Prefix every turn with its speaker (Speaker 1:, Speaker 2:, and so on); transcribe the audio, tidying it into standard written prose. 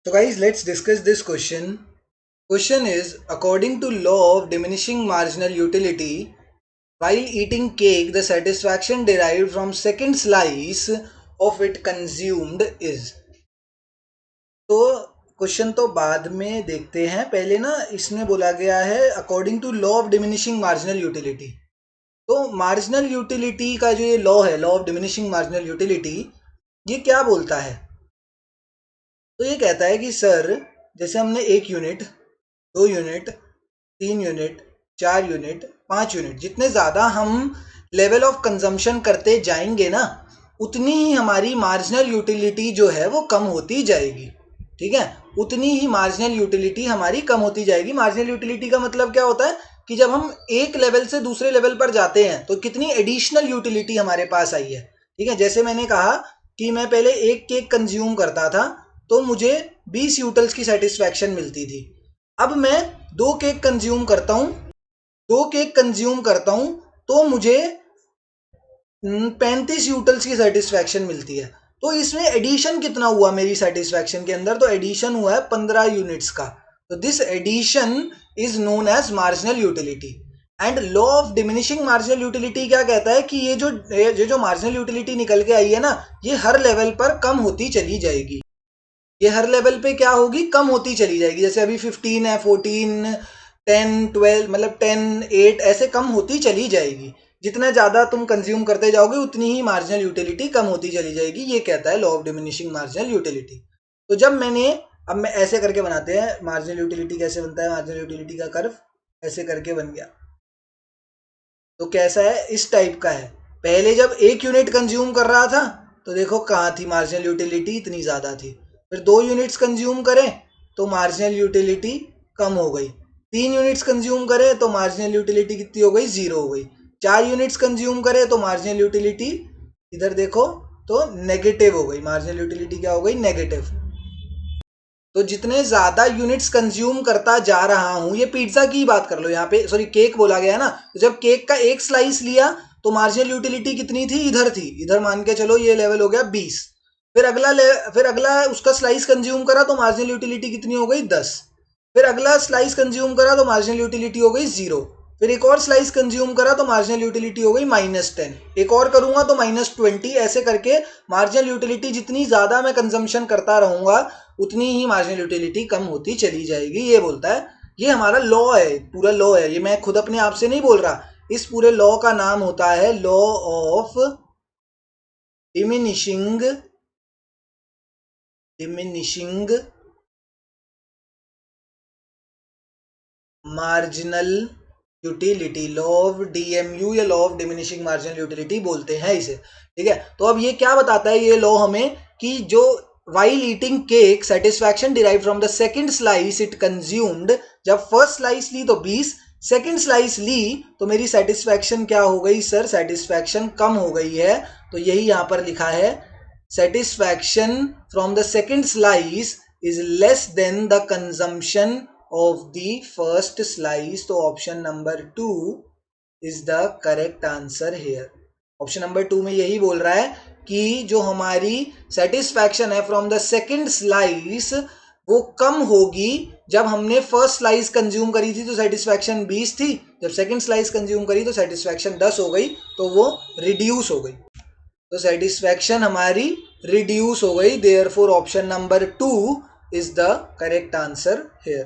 Speaker 1: So guys, let's discuss this question. Question is, according to law of diminishing marginal utility, while eating cake, the satisfaction derived from second slice of it consumed is. तो question तो बाद में देखते हैं, पहले ना इसमें बोला गया है according to law of diminishing marginal utility. तो मार्जिनल यूटिलिटी का जो ये लॉ है, law of diminishing marginal utility, ये क्या बोलता है? तो ये कहता है कि सर, जैसे हमने 1 unit, 2 unit, 3 unit, 4 unit, 5 unit, जितने ज़्यादा हम लेवल ऑफ कंजम्पशन करते जाएंगे ना, उतनी ही हमारी मार्जिनल यूटिलिटी जो है वो कम होती जाएगी। ठीक है, उतनी ही मार्जिनल यूटिलिटी हमारी कम होती जाएगी। मार्जिनल यूटिलिटी का मतलब क्या होता है कि जब हम एक लेवल से दूसरे लेवल पर जाते हैं तो कितनी एडिशनल यूटिलिटी हमारे पास आई है। ठीक है, जैसे मैंने कहा कि मैं पहले एक केक कंज्यूम करता था तो मुझे 20 यूटल्स की सेटिस्फैक्शन मिलती थी। अब मैं 2 केक कंज्यूम करता हूं तो मुझे 35 यूटल्स की सेटिस्फैक्शन मिलती है। तो इसमें एडिशन कितना हुआ मेरी सेटिस्फैक्शन के अंदर? तो एडिशन हुआ है 15 यूनिट्स का। तो this addition is known as marginal utility. And law of diminishing marginal utility क्या कहता है कि ये जो मार्जिनल यूटिलिटी निकल के आई है ना, ये हर लेवल पर कम होती चली जाएगी। ये हर लेवल पे क्या होगी? कम होती चली जाएगी। जैसे अभी 15 है, 14, 10, 12, मतलब 10, 8 ऐसे कम होती चली जाएगी। जितना ज़्यादा तुम कंज्यूम करते जाओगे उतनी ही मार्जिनल यूटिलिटी कम होती चली जाएगी। ये कहता है law of diminishing marginal utility. तो अब मैं ऐसे करके बनाते हैं, मार्जिनल यूटिलिटी कैसे बनता है? मार्जिनल यूटिलिटी का कर्व ऐसे करके बन गया। तो कैसा है? इस टाइप का है। पहले जब 1 यूनिट कंज्यूम कर रहा था तो देखो कहाँ थी मार्जिनल यूटिलिटी, इतनी ज़्यादा थी। फिर 2 यूनिट्स कंज्यूम करें तो मार्जिनल यूटिलिटी कम हो गई। 3 यूनिट्स कंज्यूम करें तो मार्जिनल यूटिलिटी कितनी हो गई? 0 हो गई। 4 यूनिट्स कंज्यूम करें तो मार्जिनल यूटिलिटी, इधर देखो, तो नेगेटिव हो गई। मार्जिनल यूटिलिटी क्या हो गई? नेगेटिव। तो जितने ज्यादा यूनिट्स कंज्यूम करता जा रहा हूं, ये पिज्जा की बात कर लो, यहाँ पे सॉरी केक बोला गया है ना, तो जब केक का एक स्लाइस लिया तो मार्जिनल यूटिलिटी कितनी थी? इधर थी। इधर मान के चलो ये लेवल हो गया 20। फिर अगला उसका स्लाइस कंज्यूम करा तो मार्जिनल यूटिलिटी कितनी हो गई? 10। फिर अगला स्लाइस कंज्यूम करा तो मार्जिनल यूटिलिटी हो गई 0। फिर एक और स्लाइस कंज्यूम करा तो मार्जिनल यूटिलिटी हो गई -10। एक और करूंगा तो -20। ऐसे करके मार्जिनल यूटिलिटी जितनी ज्यादा मैं कंजम्पशन करता रहूंगा उतनी ही मार्जिनल यूटिलिटी कम होती चली जाएगी। ये बोलता है, ये हमारा लॉ है, पूरा लॉ है। ये मैं खुद अपने आप से नहीं बोल रहा। इस पूरे लॉ का नाम होता है law of diminishing marginal utility. Law of DMU या law of diminishing marginal utility बोलते हैं इसे। ठीक है, तो अब ये क्या बताता है ये लॉ हमें कि जो while eating cake satisfaction derived from the second slice it consumed, जब फर्स्ट स्लाइस ली तो 20, सेकंड स्लाइस ली तो मेरी सेटिस्फैक्शन क्या हो गई सर? सेटिस्फैक्शन कम हो गई है। तो यही यहां पर लिखा है, satisfaction from the second slice is less than the consumption of the first slice. तो option number 2 is the correct answer here. Option number 2 में यही बोल रहा है कि जो हमारी सेटिस्फैक्शन है फ्रॉम द सेकंड स्लाइस वो कम होगी। जब हमने फर्स्ट स्लाइस कंज्यूम करी थी तो सेटिस्फैक्शन 20 थी, जब सेकंड स्लाइस कंज्यूम करी तो सेटिस्फैक्शन 10 हो गई, तो वो रिड्यूस हो गई। तो सेटिस्फैक्शन हमारी रिड्यूस हो गई। Therefore option number 2 is the correct answer hair.